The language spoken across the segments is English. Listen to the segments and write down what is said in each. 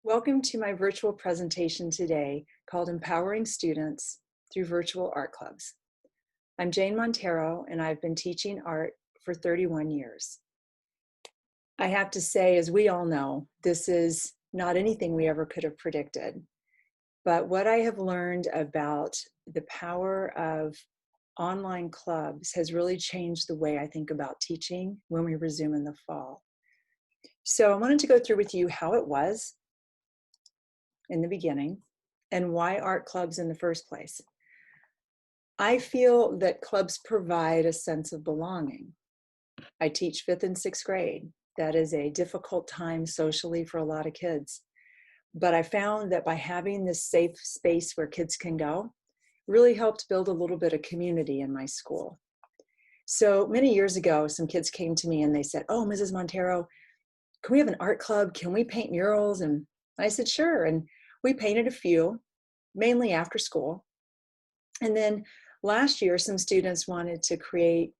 Welcome to my virtual presentation today called Empowering Students Through Virtual Art Clubs. I'm Jane Montero and I've been teaching art for 31 years. I have to say, as we all know, this is not anything we ever could have predicted. But what I have learned about the power of online clubs has really changed the way I think about teaching when we resume in the fall. So I wanted to go through with you how it was in the beginning and why art clubs in the first place. I feel that clubs provide a sense of belonging. I teach 5th and 6th grade. That is a difficult time socially for a lot of kids. But I found that by having this safe space where kids can go, really helped build a little bit of community in my school. So many years ago, some kids came to me and they said, "Oh, Mrs. Montero, can we have an art club? Can we paint murals?" And I said, "Sure." And we painted a few, mainly after school. And then last year, some students wanted to create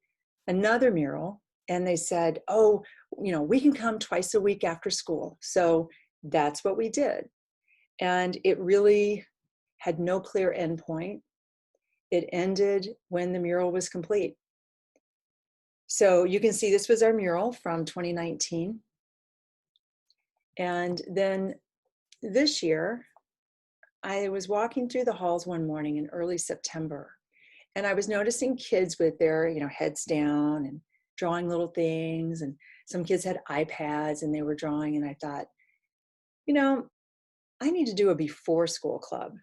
another mural. And they said, "Oh, we can come twice a week after school." So that's what we did. And it really had no clear end point. It ended when the mural was complete. So you can see this was our mural from 2019. And then this year, I was walking through the halls one morning in early September, and I was noticing kids with their, heads down and drawing little things. And some kids had iPads and they were drawing. And I thought, I need to do a before school club.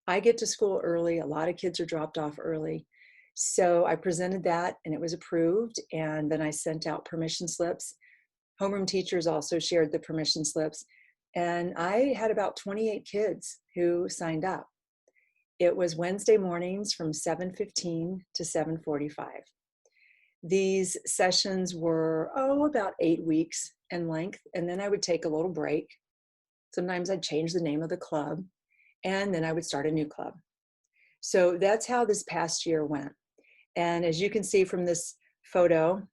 I get to school early. A lot of kids are dropped off early. So I presented that and it was approved. And then I sent out permission slips. Homeroom teachers also shared the permission slips. And I had about 28 kids who signed up. It was Wednesday mornings from 7:15 to 7:45. These sessions were, about 8 weeks in length. And then I would take a little break. Sometimes I'd change the name of the club, and then I would start a new club. So that's how this past year went. And as you can see from this photo,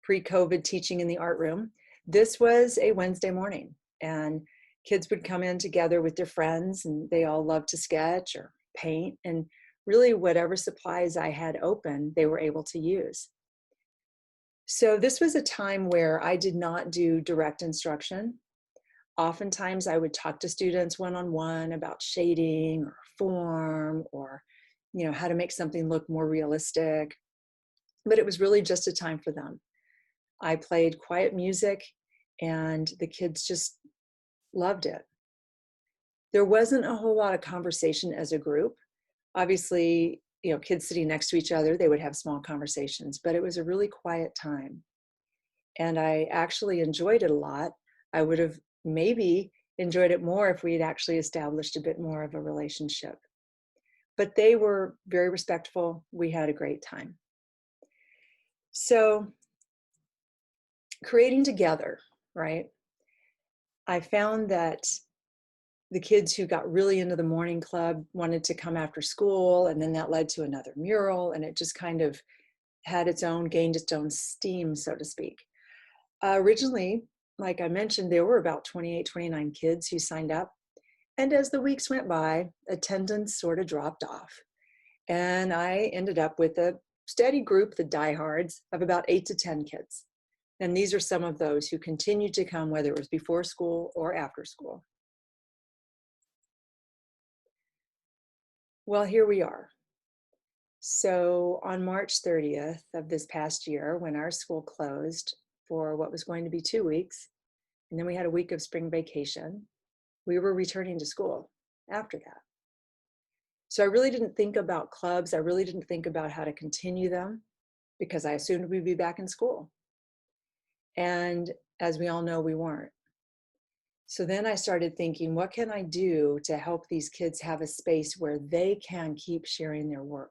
pre-COVID teaching in the art room, this was a Wednesday morning. And kids would come in together with their friends, and they all loved to sketch or paint. And really whatever supplies I had open, they were able to use. So this was a time where I did not do direct instruction. Oftentimes I would talk to students one-on-one about shading or form or, how to make something look more realistic. But it was really just a time for them. I played quiet music and the kids just loved it. There wasn't a whole lot of conversation as a group. Obviously, kids sitting next to each other, they would have small conversations, but it was a really quiet time. And I actually enjoyed it a lot. I would have maybe enjoyed it more if we had actually established a bit more of a relationship. But they were very respectful. We had a great time. So creating together, right? I found that the kids who got really into the morning club wanted to come after school, and then that led to another mural, and it just kind of gained its own steam, so to speak. Originally, like I mentioned, there were about 28, 29 kids who signed up. And as the weeks went by, attendance sort of dropped off. And I ended up with a steady group, the diehards, of about 8 to 10 kids. And these are some of those who continued to come, whether it was before school or after school. Well, here we are. So on March 30th of this past year, when our school closed for what was going to be 2 weeks, and then we had a week of spring vacation, we were returning to school after that. So I really didn't think about clubs. I really didn't think about how to continue them because I assumed we'd be back in school. And as we all know, we weren't. So then I started thinking, what can I do to help these kids have a space where they can keep sharing their work,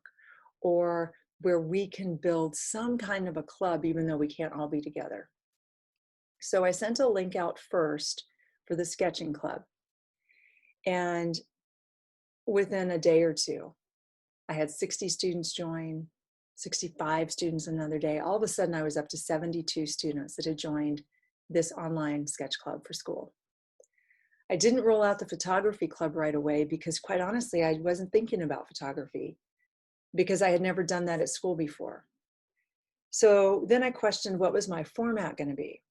or where we can build some kind of a club, even though we can't all be together. So I sent a link out first for the sketching club. And within a day or two, I had 60 students join, 65 students another day. All of a sudden, I was up to 72 students that had joined this online sketch club for school. I didn't roll out the photography club right away because, quite honestly, I wasn't thinking about photography because I had never done that at school before. So then I questioned, what was my format going to be?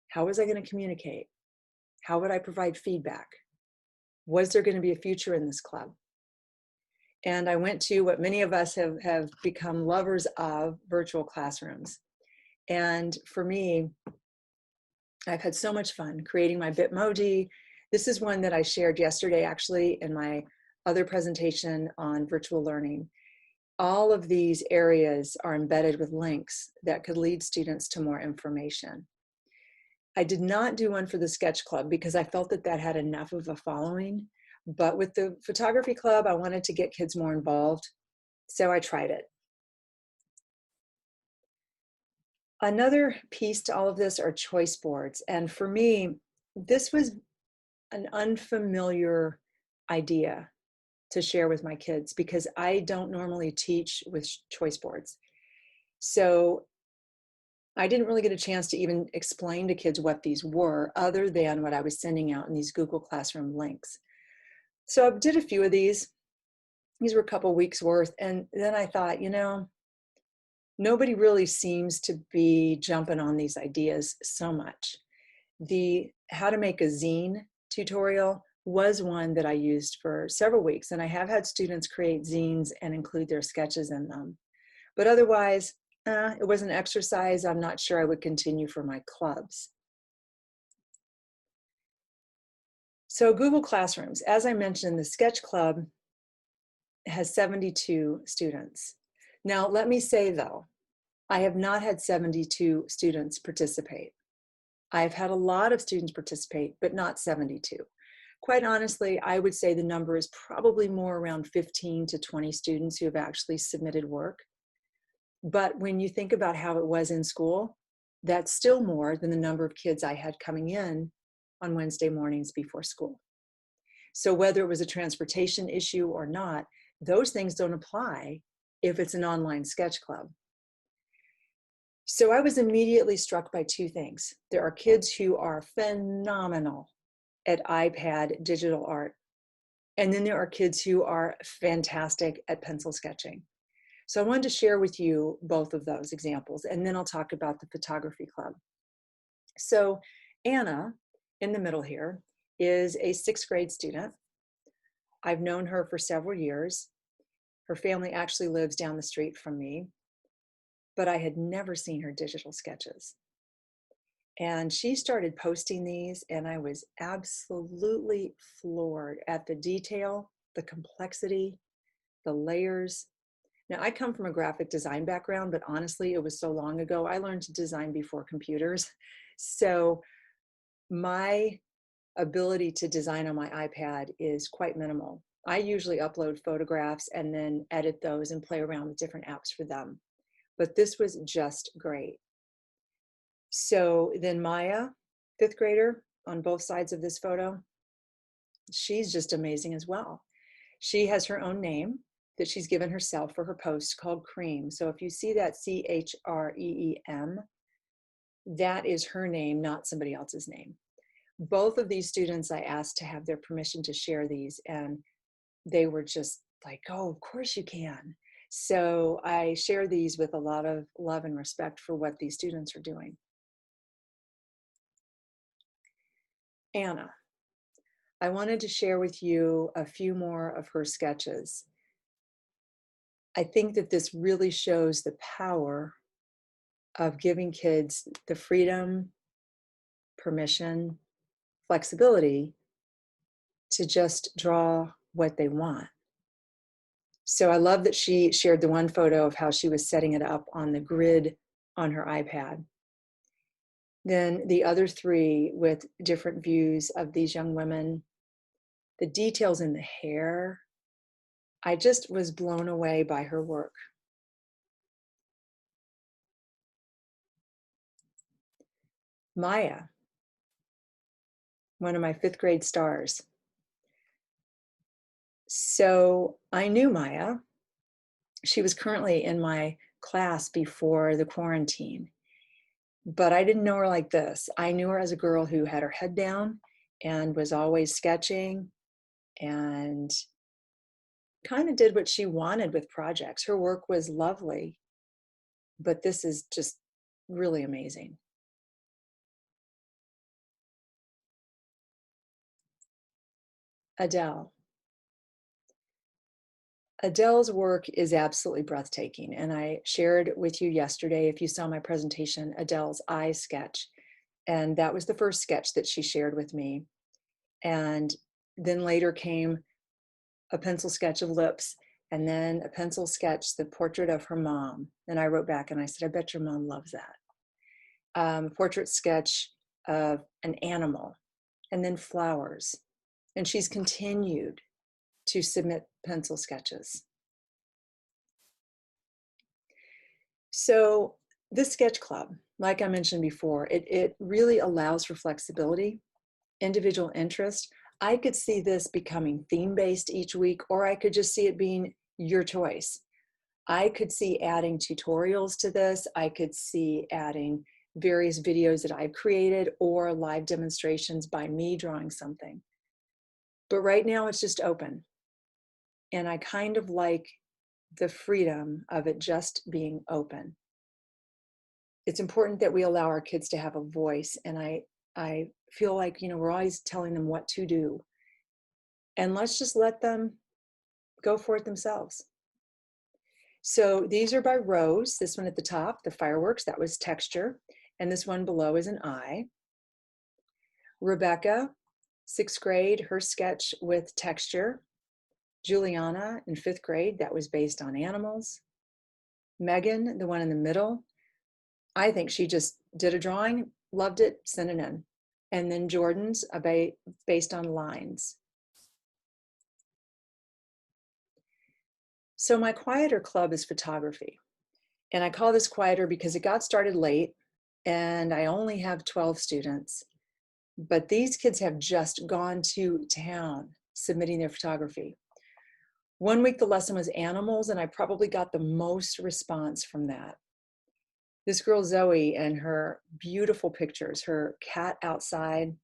How was I going to communicate? How would I provide feedback? Was there going to be a future in this club? And I went to what many of us have become lovers of, virtual classrooms. And for me, I've had so much fun creating my Bitmoji. This is one that I shared yesterday, actually, in my other presentation on virtual learning. All of these areas are embedded with links that could lead students to more information. I did not do one for the sketch club because I felt that that had enough of a following. But with the photography club, I wanted to get kids more involved. So I tried it. Another piece to all of this are choice boards. And for me, this was an unfamiliar idea to share with my kids because I don't normally teach with choice boards. So I didn't really get a chance to even explain to kids what these were other than what I was sending out in these Google Classroom links. So I did a few of these. These were a couple weeks worth. And then I thought, nobody really seems to be jumping on these ideas so much. The how to make a zine tutorial was one that I used for several weeks. And I have had students create zines and include their sketches in them. But otherwise, it was an exercise I'm not sure I would continue for my clubs. So Google Classrooms, as I mentioned, the Sketch Club has 72 students. Now, let me say though, I have not had 72 students participate. I've had a lot of students participate, but not 72. Quite honestly, I would say the number is probably more around 15 to 20 students who have actually submitted work. But when you think about how it was in school, that's still more than the number of kids I had coming in on Wednesday mornings before school. So whether it was a transportation issue or not, those things don't apply if it's an online sketch club. So I was immediately struck by two things. There are kids who are phenomenal at iPad digital art. And then there are kids who are fantastic at pencil sketching. So I wanted to share with you both of those examples, and then I'll talk about the photography club. So Anna, in the middle here, is a 6th grade student. I've known her for several years. Her family actually lives down the street from me, but I had never seen her digital sketches. And she started posting these, and I was absolutely floored at the detail, the complexity, the layers. Now, I come from a graphic design background, but honestly, it was so long ago. I learned to design before computers. So my ability to design on my iPad is quite minimal. I usually upload photographs and then edit those and play around with different apps for them. But this was just great. So then Maya, 5th grader, on both sides of this photo, she's just amazing as well. She has her own name that she's given herself for her post called Cream. So if you see that CHREEM, that is her name, not somebody else's name. Both of these students I asked to have their permission to share these, and they were just like, oh, of course you can. So I share these with a lot of love and respect for what these students are doing. Anna, I wanted to share with you a few more of her sketches. I think that this really shows the power of giving kids the freedom, permission, flexibility to just draw what they want. So I love that she shared the one photo of how she was setting it up on the grid on her iPad. Then the other 3 with different views of these young women, the details in the hair. I just was blown away by her work. Maya, one of my 5th grade stars. So I knew Maya. She was currently in my class before the quarantine, but I didn't know her like this. I knew her as a girl who had her head down and was always sketching and kind of did what she wanted with projects. Her work was lovely, but this is just really amazing. Adele. Adele's work is absolutely breathtaking. And I shared with you yesterday, if you saw my presentation, Adele's eye sketch. And that was the first sketch that she shared with me. And then later came a pencil sketch of lips, and then a pencil sketch, the portrait of her mom. And I wrote back and I said, I bet your mom loves that. Portrait sketch of an animal, and then flowers. And she's continued to submit pencil sketches. So this sketch club, like I mentioned before, it really allows for flexibility, individual interest. I could see this becoming theme-based each week, or I could just see it being your choice. I could see adding tutorials to this. I could see adding various videos that I've created or live demonstrations by me drawing something. But right now it's just open. And I kind of like the freedom of it just being open. It's important that we allow our kids to have a voice. And I feel like, we're always telling them what to do. And let's just let them go for it themselves. So these are by Rose. This one at the top, the fireworks, that was texture. And this one below is an eye. Rebecca, 6th grade, her sketch with texture. Juliana in 5th grade, that was based on animals. Megan, the one in the middle, I think she just did a drawing, loved it, sent it in. And then Jordan's based on lines. So my quieter club is photography. And I call this quieter because it got started late and I only have 12 students. But these kids have just gone to town submitting their photography. One week the lesson was animals, and I probably got the most response from that. This girl Zoe and her beautiful pictures, her cat outside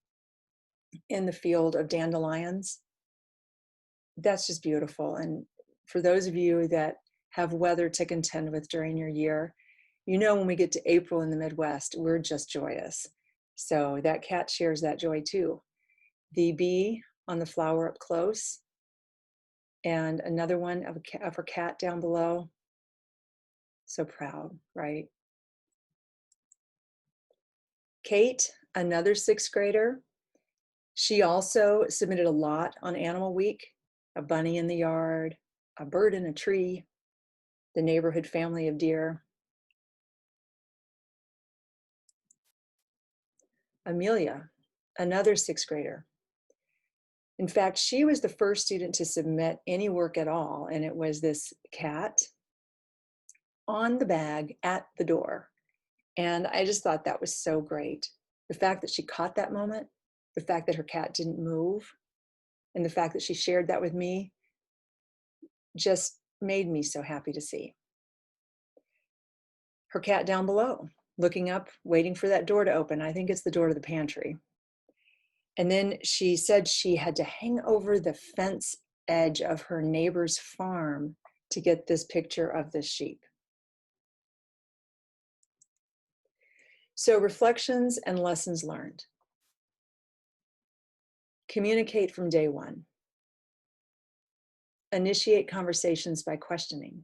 in the field of dandelions, that's just beautiful. And for those of you that have weather to contend with during your year, when we get to April in the Midwest, we're just joyous. So that cat shares that joy too. The bee on the flower up close, and another one of her cat down below. So proud, right? Kate, another 6th grader. She also submitted a lot on Animal Week, a bunny in the yard, a bird in a tree, the neighborhood family of deer. Amelia, another 6th grader. In fact, she was the first student to submit any work at all, and it was this cat on the bag at the door. And I just thought that was so great. The fact that she caught that moment, the fact that her cat didn't move, and the fact that she shared that with me just made me so happy to see. Her cat down below, looking up, waiting for that door to open. I think it's the door to the pantry. And then she said she had to hang over the fence edge of her neighbor's farm to get this picture of the sheep. So reflections and lessons learned. Communicate from day one. Initiate conversations by questioning.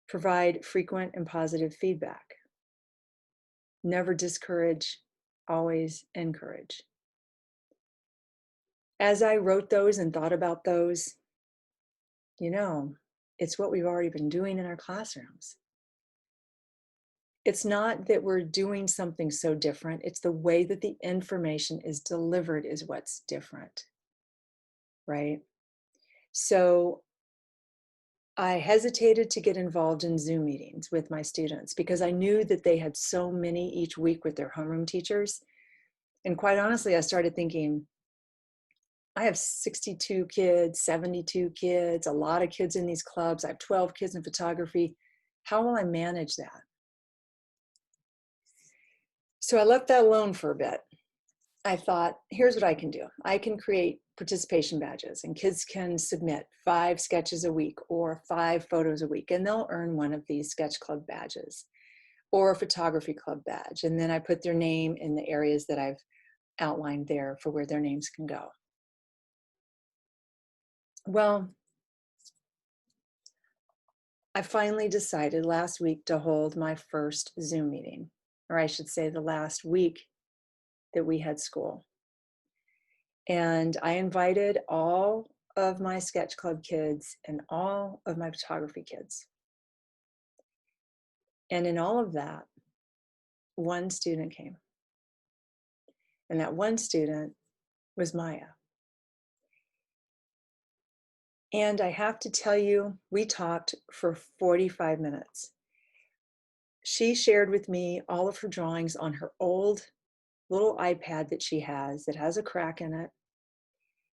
Provide frequent and positive feedback. Never discourage, always encourage. As I wrote those and thought about those, it's what we've already been doing in our classrooms. It's not that we're doing something so different, it's the way that the information is delivered is what's different, right? So I hesitated to get involved in Zoom meetings with my students because I knew that they had so many each week with their homeroom teachers. And quite honestly, I started thinking, I have 62 kids, 72 kids, a lot of kids in these clubs. I have 12 kids in photography. How will I manage that? So I left that alone for a bit. I thought, here's what I can do. I can create participation badges, and kids can submit 5 sketches a week or 5 photos a week, and they'll earn one of these sketch club badges or a photography club badge. And then I put their name in the areas that I've outlined there for where their names can go. Well, I finally decided last week to hold my first Zoom meeting, or I should say the last week that we had school. And I invited all of my sketch club kids and all of my photography kids. And in all of that, one student came. And that one student was Maya. And I have to tell you, we talked for 45 minutes. She shared with me all of her drawings on her old little iPad that she has that has a crack in it.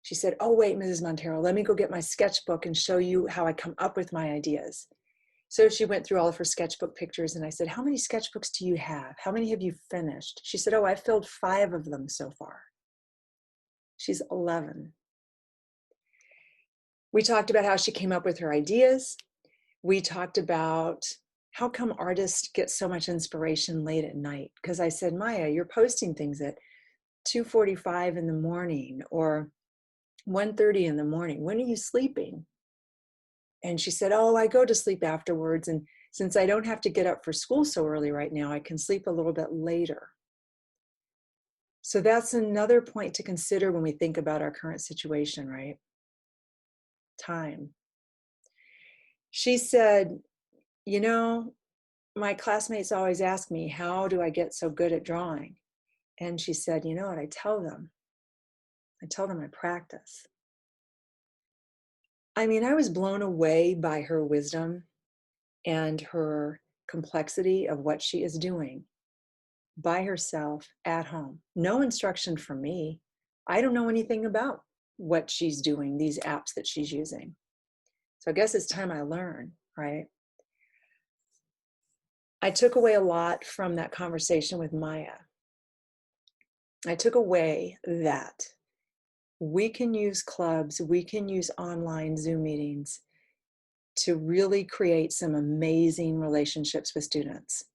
She said, "Oh, wait, Mrs. Montero, let me go get my sketchbook and show you how I come up with my ideas." So she went through all of her sketchbook pictures, and I said, "How many sketchbooks do you have? How many have you finished?" She said, "Oh, I filled 5 of them so far." She's 11. We talked about how she came up with her ideas. We talked about how come artists get so much inspiration late at night? Because I said, "Maya, you're posting things at 2:45 in the morning or 1:30 in the morning. When are you sleeping?" And she said, "Oh, I go to sleep afterwards. And since I don't have to get up for school so early right now, I can sleep a little bit later." So that's another point to consider when we think about our current situation, right? Time. She said, "You know, my classmates always ask me, how do I get so good at drawing?" And she said, "You know what I tell them? I tell them I practice." I mean, I was blown away by her wisdom and her complexity of what she is doing by herself at home. No instruction from me. I don't know anything about what she's doing, these apps that she's using. So I guess it's time I learn, right? I took away a lot from that conversation with Maya. I took away that we can use clubs, we can use online Zoom meetings to really create some amazing relationships with students.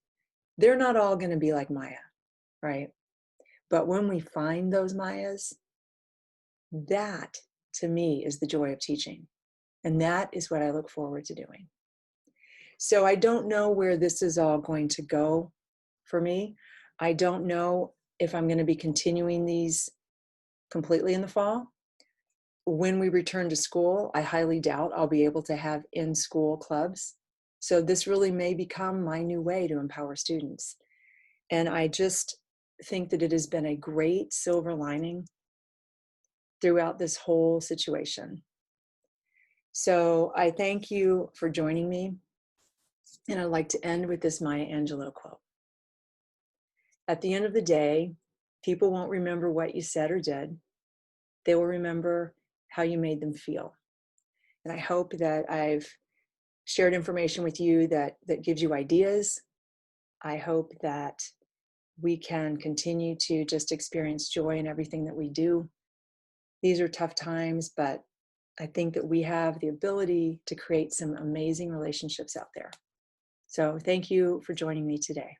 They're not all going to be like Maya, right? But when we find those Mayas, that to me is the joy of teaching. And that is what I look forward to doing. So I don't know where this is all going to go for me. I don't know if I'm going to be continuing these completely in the fall. When we return to school, I highly doubt I'll be able to have in-school clubs. So this really may become my new way to empower students. And I just think that it has been a great silver lining throughout this whole situation. So I thank you for joining me. And I'd like to end with this Maya Angelou quote. At the end of the day, people won't remember what you said or did. They will remember how you made them feel. And I hope that I've shared information with you that gives you ideas. I hope that we can continue to just experience joy in everything that we do. These are tough times, but I think that we have the ability to create some amazing relationships out there. So thank you for joining me today.